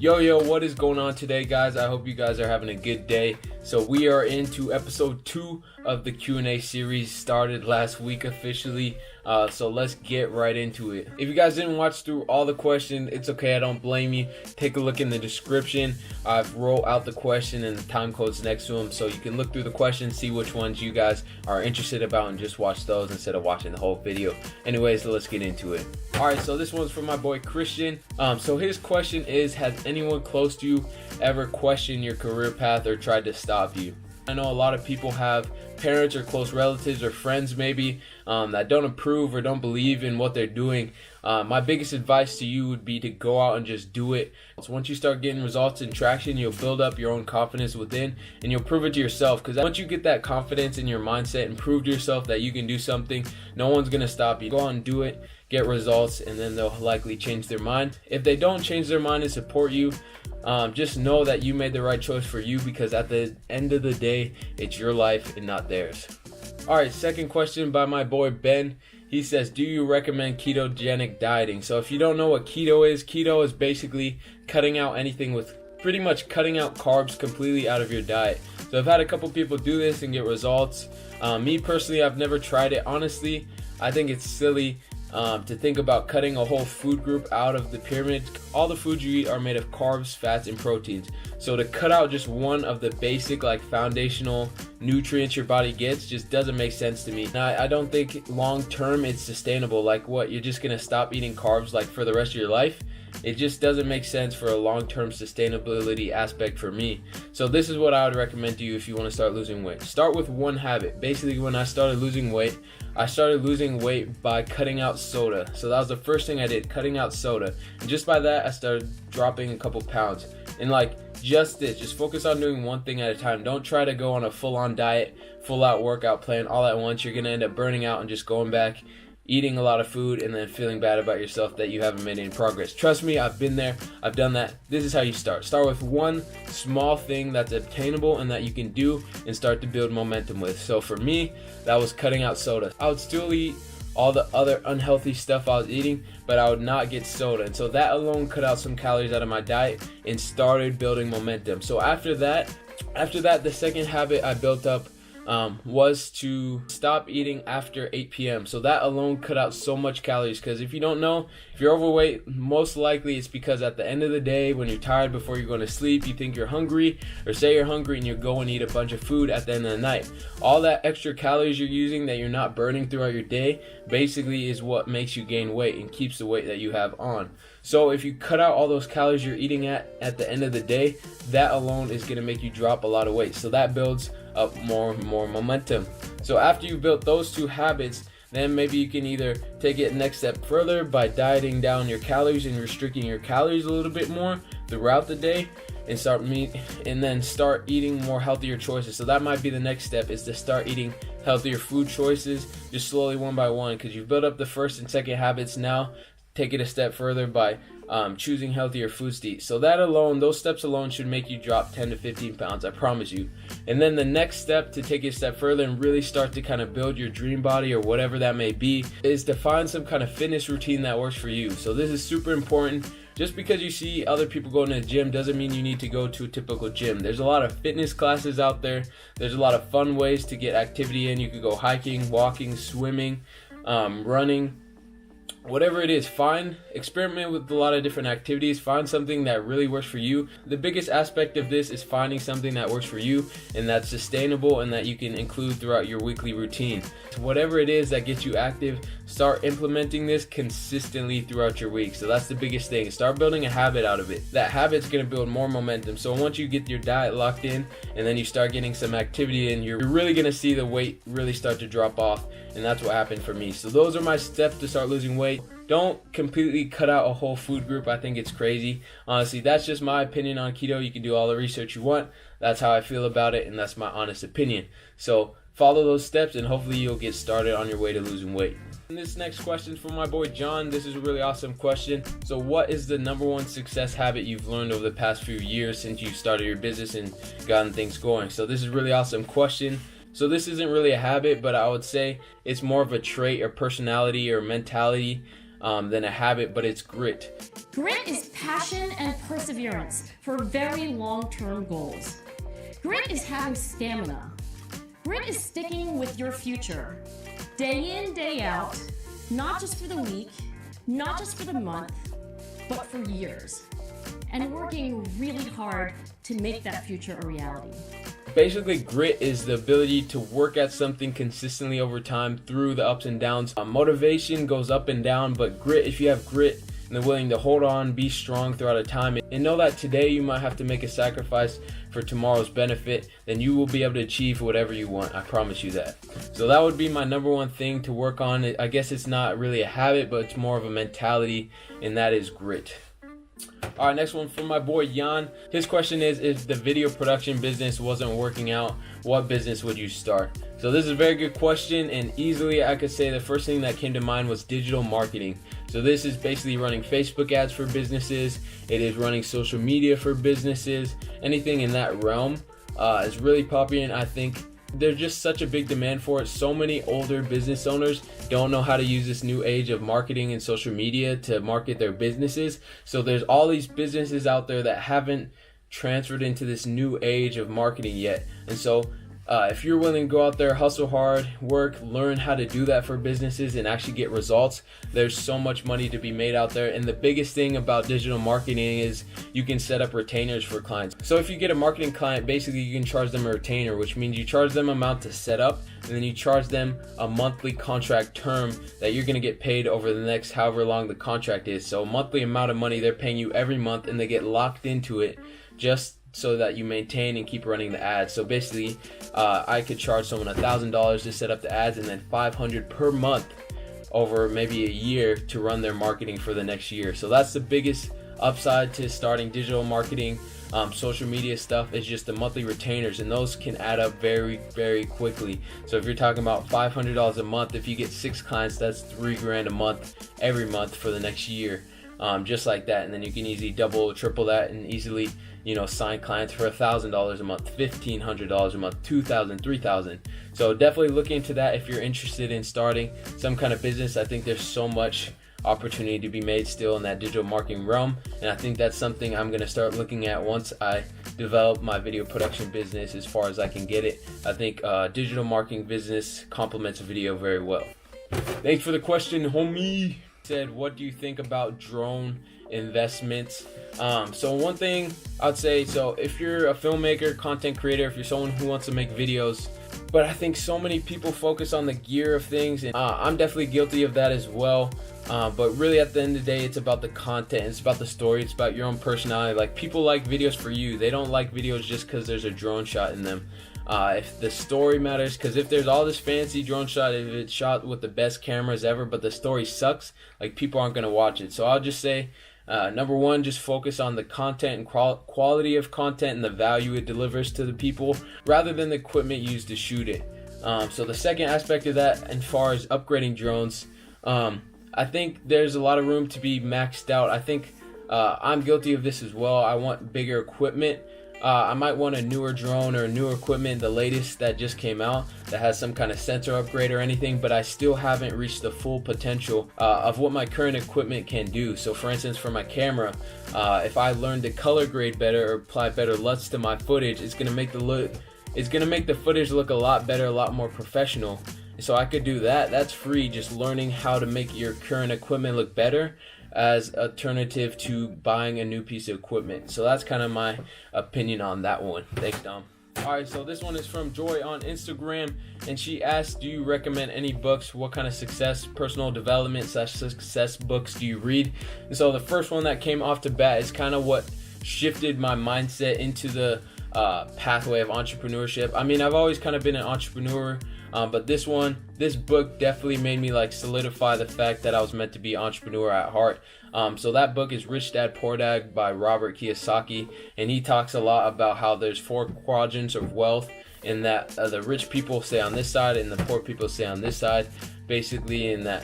Yo, what is going on today, guys? I hope you guys are having a good day. So we are into episode 2 of the Q&A series, started last week officially. So let's get right into it. If you guys didn't watch through all the questions, it's okay, I don't blame you. Take a look in the description. I've wrote out the question and the time codes next to them, so you can look through the questions, see which ones you guys are interested about, and just watch those instead of watching the whole video. Anyways, let's get into it. Alright, so this one's from my boy Christian. So his question is, has anyone close to you ever questioned your career path or tried to stop you? I know a lot of people have parents or close relatives or friends maybe that don't approve or don't believe in what they're doing. My biggest advice to you would be to go out and just do it. So once you start getting results and traction, you'll build up your own confidence within, and you'll prove it to yourself, because once you get that confidence in your mindset and prove to yourself that you can do something, no one's going to stop you. Go out and do it, get results, and then they'll likely change their mind. If they don't change their mind and support you, just know that you made the right choice for you, because at the end of the day, it's your life and not theirs. Alright, second question by my boy Ben. He says, do you recommend ketogenic dieting? So if you don't know what keto is basically cutting out anything with pretty much cutting out carbs completely out of your diet. So I've had a couple people do this and get results. Me personally, I've never tried it. Honestly, I think it's silly to think about cutting a whole food group out of the pyramid. All the foods you eat are made of carbs, fats, and proteins. So to cut out just one of the basic, like, foundational nutrients your body gets just doesn't make sense to me. Now, I don't think long term it's sustainable. Like, what, you're just gonna stop eating carbs like for the rest of your life? It just doesn't make sense for a long-term sustainability aspect for me. So this is what I would recommend to you if you want to start losing weight. Start with one habit. Basically, when I started losing weight by cutting out soda. So that was the first thing I did, cutting out soda. And just by that, I started dropping a couple pounds. And just focus on doing one thing at a time. Don't try to go on a full-on diet, full-out workout plan all at once. You're going to end up burning out and just going back, eating a lot of food, and then feeling bad about yourself that you haven't made any progress. Trust me, I've been there, I've done that. This is how you start. Start with one small thing that's obtainable and that you can do, and start to build momentum with. So for me, that was cutting out soda. I would still eat all the other unhealthy stuff I was eating, but I would not get soda. And so that alone cut out some calories out of my diet and started building momentum. So after that, the second habit I built up was to stop eating after 8 p.m. So that alone cut out so much calories, because if you don't know, if you're overweight, most likely it's because at the end of the day, when you're tired before you're going to sleep, you think you're hungry, or say you're hungry and you go and eat a bunch of food at the end of the night. All that extra calories you're using that you're not burning throughout your day basically is what makes you gain weight and keeps the weight that you have on. So if you cut out all those calories you're eating at the end of the day, that alone is going to make you drop a lot of weight. So that builds up more momentum. So after you've built those two habits, then maybe you can either take it next step further by dieting down your calories and restricting your calories a little bit more throughout the day, and then start eating more healthier choices. So that might be the next step, is to start eating healthier food choices, just slowly one by one, because you've built up the first and second habits. Now take it a step further by choosing healthier foods to eat. So that alone, those steps alone should make you drop 10 to 15 pounds, I promise you. And then the next step to take it a step further and really start to kind of build your dream body, or whatever that may be, is to find some kind of fitness routine that works for you. So this is super important. Just because you see other people going to the gym doesn't mean you need to go to a typical gym. There's a lot of fitness classes out there. There's a lot of fun ways to get activity in. You could go hiking, walking, swimming, running. Whatever it is, experiment with a lot of different activities. Find something that really works for you. The biggest aspect of this is finding something that works for you and that's sustainable and that you can include throughout your weekly routine. Whatever it is that gets you active, start implementing this consistently throughout your week. So that's the biggest thing. Start building a habit out of it. That habit's going to build more momentum. So once you get your diet locked in and then you start getting some activity in, you're really going to see the weight really start to drop off. And that's what happened for me. So those are my steps to start losing weight. Don't completely cut out a whole food group. I think it's crazy. Honestly, that's just my opinion on keto. You can do all the research you want. That's how I feel about it, and that's my honest opinion. So follow those steps, and hopefully you'll get started on your way to losing weight. And this next question is from my boy John. This is a really awesome question. So what is the number one success habit you've learned over the past few years since you started your business and gotten things going? So this is a really awesome question. So this isn't really a habit, but I would say it's more of a trait or personality or mentality than a habit, but it's grit. Grit is passion and perseverance for very long-term goals. Grit is having stamina. Grit is sticking with your future, day in, day out, not just for the week, not just for the month, but for years, and working really hard to make that future a reality. Basically, grit is the ability to work at something consistently over time through the ups and downs. Motivation goes up and down, but grit, if you have grit and the willing to hold on, be strong throughout a time, and know that today you might have to make a sacrifice for tomorrow's benefit, then you will be able to achieve whatever you want. I promise you that. So that would be my number one thing to work on. I guess it's not really a habit, but it's more of a mentality, and that is grit. All right, next one from my boy Jan. His question is, if the video production business wasn't working out, what business would you start? So this is a very good question, and easily I could say the first thing that came to mind was digital marketing. So this is basically running Facebook ads for businesses. It is running social media for businesses. Anything in that realm is really popular, and I think there's just such a big demand for it. So many older business owners don't know how to use this new age of marketing and social media to market their businesses. So there's all these businesses out there that haven't transferred into this new age of marketing yet. And so if you're willing to go out there, hustle hard, work, learn how to do that for businesses and actually get results, there's so much money to be made out there. And the biggest thing about digital marketing is you can set up retainers for clients. So if you get a marketing client, basically you can charge them a retainer, which means you charge them amount to set up, and then you charge them a monthly contract term that you're going to get paid over the next however long the contract is. So a monthly amount of money they're paying you every month, and they get locked into it just so that you maintain and keep running the ads. So basically, I could charge someone $1,000 to set up the ads, and then $500 per month over maybe a year to run their marketing for the next year. So that's the biggest upside to starting digital marketing. Social media stuff is just the monthly retainers, and those can add up very, very quickly. So if you're talking about $500 a month, if you get 6 clients, that's $3,000 a month every month for the next year. Just like that, and then you can easily double or triple that and easily, sign clients for $1,000 a month, $1,500 a month, $2,000, $3,000. So definitely look into that if you're interested in starting some kind of business. I think there's so much opportunity to be made still in that digital marketing realm, and I think that's something I'm going to start looking at once I develop my video production business as far as I can get it. I think digital marketing business complements video very well. Thanks for the question, homie. Said, what do you think about drone investments? So one thing I'd say, so if you're a filmmaker, content creator, if you're someone who wants to make videos, but I think so many people focus on the gear of things, and I'm definitely guilty of that as well. But really at the end of the day, it's about the content, it's about the story, it's about your own personality. Like, people like videos for you. They don't like videos just because there's a drone shot in them. If the story matters, because if there's all this fancy drone shot, if it's shot with the best cameras ever, but the story sucks, like, people aren't going to watch it. So I'll just say, number one, just focus on the content and quality of content and the value it delivers to the people, rather than the equipment used to shoot it. So the second aspect of that, as far as upgrading drones, I think there's a lot of room to be maxed out. I think I'm guilty of this as well. I want bigger equipment. I might want a newer drone or newer equipment, the latest that just came out, that has some kind of sensor upgrade or anything, but I still haven't reached the full potential of what my current equipment can do. So for instance, for my camera, if I learn to color grade better or apply better LUTs to my footage, it's gonna make the footage look a lot better, a lot more professional. So I could do that. That's free, just learning how to make your current equipment look better as alternative to buying a new piece of equipment. So that's kind of my opinion on that one. Thanks, Dom. Alright, so this one is from Joy on Instagram, and she asked, do you recommend any books? What kind of personal development / success books do you read? And so the first one that came off the bat is kind of what shifted my mindset into the pathway of entrepreneurship. I mean, I've always kind of been an entrepreneur, but this book definitely made me solidify the fact that I was meant to be an entrepreneur at heart. So that book is Rich Dad Poor Dad by Robert Kiyosaki, and he talks a lot about how there's 4 quadrants of wealth, and that the rich people stay on this side and the poor people stay on this side, basically, in that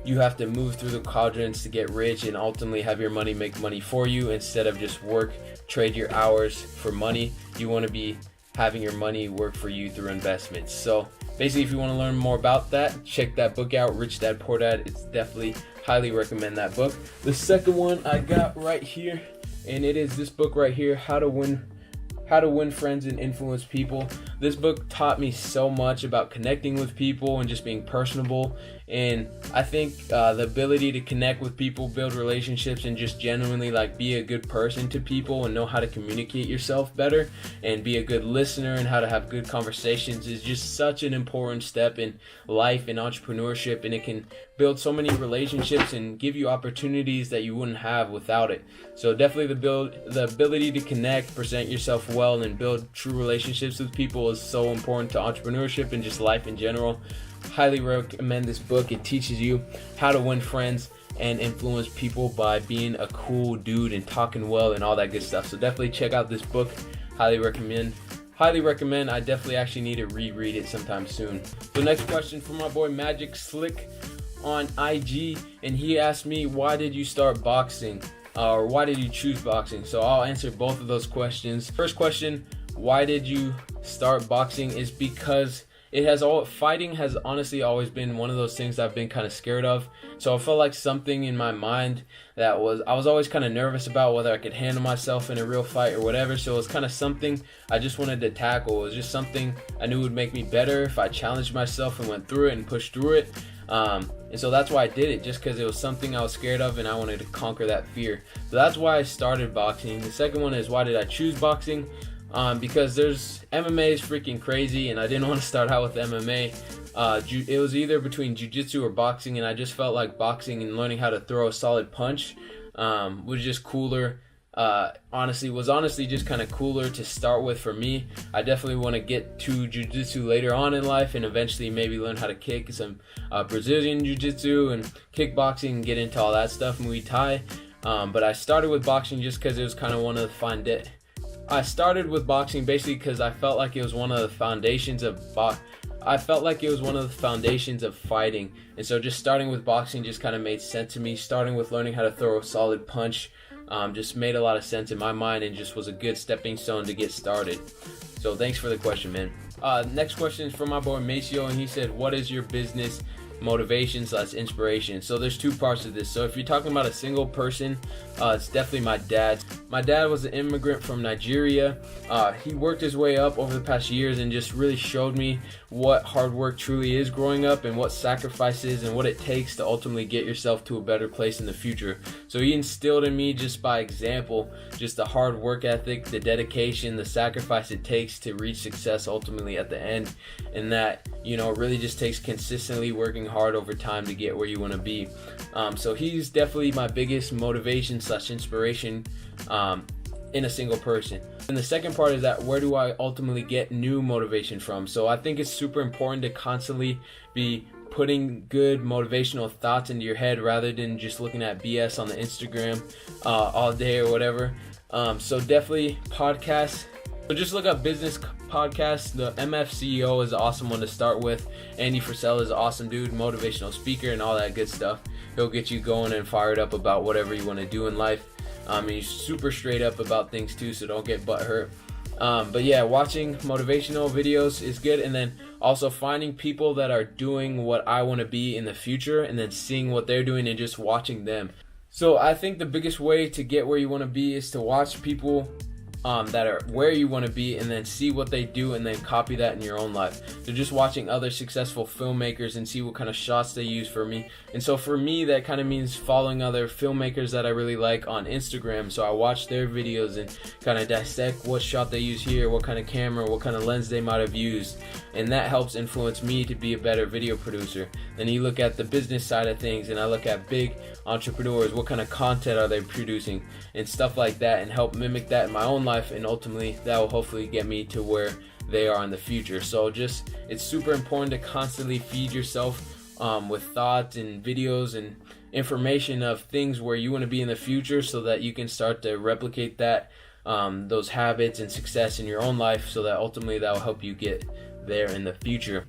you have to move through the quadrants to get rich and ultimately have your money make money for you instead of just trade your hours for money. You want to be having your money work for you through investments. So basically, if you want to learn more about that, check that book out, Rich Dad Poor Dad. It's definitely highly recommend that book. The second one I got right here, and it is this book right here, How to Win Friends and Influence People. This book taught me so much about connecting with people and just being personable. And I think the ability to connect with people, build relationships, and just genuinely like be a good person to people and know how to communicate yourself better and be a good listener and how to have good conversations is just such an important step in life and entrepreneurship. And it can build so many relationships and give you opportunities that you wouldn't have without it. So definitely the ability to connect, present yourself well, and build true relationships with people is so important to entrepreneurship and just life in general. Highly recommend this book. It teaches you how to win friends and influence people by being a cool dude and talking well and all that good stuff. So definitely check out this book. Highly recommend. I definitely actually need to reread it sometime soon. So next question from my boy Magic Slick on IG, and he asked me, why did you start boxing? Or why did you choose boxing? So I'll answer both of those questions. First question, why did you start boxing, is because fighting has honestly always been one of those things I've been kind of scared of. So I felt like something in my mind I was always kind of nervous about whether I could handle myself in a real fight or whatever. So it was kind of something I just wanted to tackle. It was just something I knew would make me better if I challenged myself and went through it and pushed through it. And so that's why I did it, just because it was something I was scared of and I wanted to conquer that fear. So that's why I started boxing. The second one is, why did I choose boxing? Because MMA is freaking crazy, and I didn't want to start out with MMA. It was either between jiu-jitsu or boxing, and I just felt like boxing and learning how to throw a solid punch was just cooler. Was honestly just kind of cooler to start with for me. I definitely want to get to jiu-jitsu later on in life and eventually maybe learn how to kick some Brazilian jiu-jitsu and kickboxing and get into all that stuff, Muay Thai. But I started with boxing just because it was kind of one of the I started with boxing basically because I felt like it was one of the foundations of fighting. And so just starting with boxing just kind of made sense to me. Starting with learning how to throw a solid punch just made a lot of sense in my mind and just was a good stepping stone to get started. So thanks for the question, man. Next question is from my boy Maceo, and he said, what is your business motivation / inspiration? So there's two parts of this. So if you're talking about a single person, it's definitely my dad. My dad was an immigrant from Nigeria. He worked his way up over the past years and just really showed me what hard work truly is growing up and what sacrifices and what it takes to ultimately get yourself to a better place in the future. So he instilled in me just by example, just the hard work ethic, the dedication, the sacrifice it takes to reach success ultimately at the end. And that, it really just takes consistently working hard over time to get where you want to be. So he's definitely my biggest motivation / inspiration in a single person. And the second part is that, where do I ultimately get new motivation from? So I think it's super important to constantly be putting good motivational thoughts into your head rather than just looking at BS on the Instagram all day or whatever. So definitely podcasts. So just look up business podcasts. The MF CEO is an awesome one to start with. Andy Frisella is an awesome dude, motivational speaker and all that good stuff. He'll get you going and fired up about whatever you want to do in life. And he's super straight up about things too, so don't get butthurt. But yeah, watching motivational videos is good, and then also finding people that are doing what I want to be in the future and then seeing what they're doing and just watching them. So I think the biggest way to get where you want to be is to watch people that are where you want to be and then see what they do and then copy that in your own life. So just watching other successful filmmakers and see what kind of shots they use for me. And so for me, that kind of means following other filmmakers that I really like on Instagram. So I watch their videos and kind of dissect what shot they use here, what kind of camera, what kind of lens they might have used. And that helps influence me to be a better video producer. Then you look at the business side of things and I look at big entrepreneurs, what kind of content are they producing and stuff like that, and help mimic that in my own life, and ultimately that will hopefully get me to where they are in the future. So it's super important to constantly feed yourself with thoughts and videos and information of things where you want to be in the future, so that you can start to replicate that those habits and success in your own life, so that ultimately that will help you get there in the future.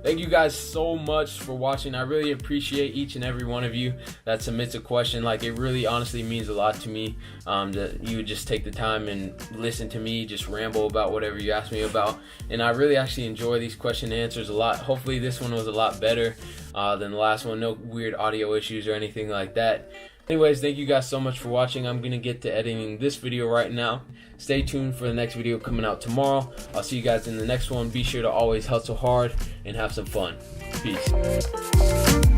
thank you guys so much for watching. I really appreciate each and every one of you that submits a question. Like, it really honestly means a lot to me that you would just take the time and listen to me just ramble about whatever you ask me about. And I really actually enjoy these question and answers a lot. Hopefully this one was a lot better than the last one. No weird audio issues or anything like that. Anyways, thank you guys so much for watching. I'm gonna get to editing this video right now. Stay tuned for the next video coming out tomorrow. I'll see you guys in the next one. Be sure to always hustle hard and have some fun. Peace.